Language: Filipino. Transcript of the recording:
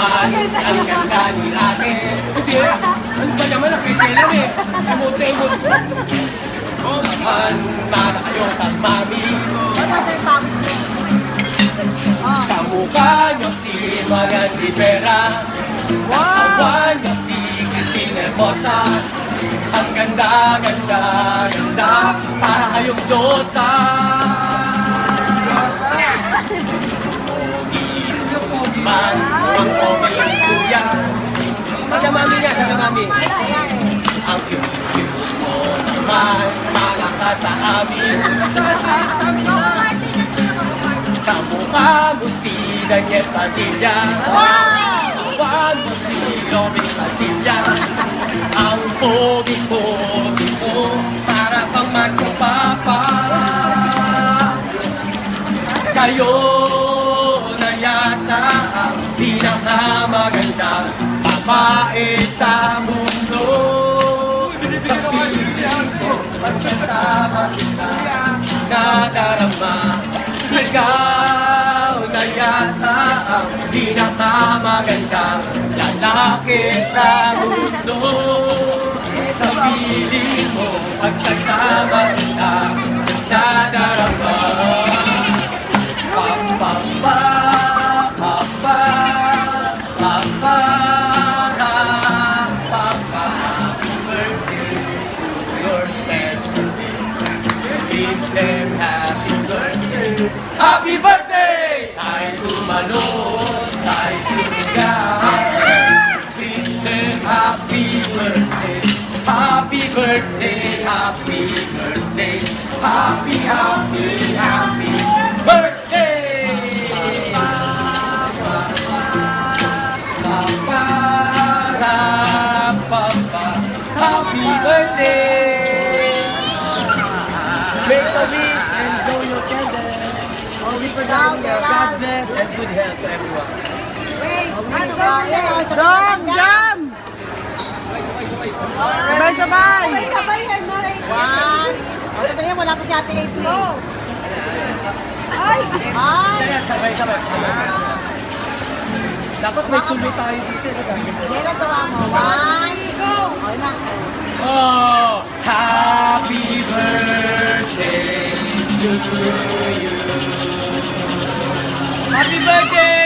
naman ang ganda ni ate. Hindi, ano ba naman ang pitilan eh? Imot-imot. Oh, handa na kayo kang mami. Kamukha niyo si Marian Rivera. Kawan niyo si Cristina Hermosa. Ang ganda, ganda, ganda. Para kayong Diyosa. Pogi man, ang pogi kuya. Saga mami niya, saga mami. Ang cute-cute mo naman, malakas sa amin. Kamukha mo si Daniel Padilla. Kawan mo si Robin Padilla. Ang pogi-pogi mo, para pang Macho Papa. Kayo na yata ang pinakamagandang babae sa mundo. Sa piling ko, pagkasama kita, nadarama. Ikaw na yata ang pinakamagandang lalaki sa mundo. Sa piling mo, pagkasama kita, nadarama. Papa, papa, papa, papa, birthday, your special day. Wish them happy birthday. Happy birthday! Tayo tumalon, tayo tumigaw. Wish them happy birthday. Happy birthday, happy birthday. Happy, happy, happy birthday! Happy birthday! Make a wish and blow your candle. We forgot God bless and good health to everyone. Jam! Jam! Sabay-sabay! Sabay-sabay yan, no? One! O, ito yan, wala pa si Ate April. Ay! Ay! Sabay-sabay. Dapat may sumi tayo dito. Yan ang gawa mo. One! Go! Okay na. Oh, happy birthday to you. Happy birthday!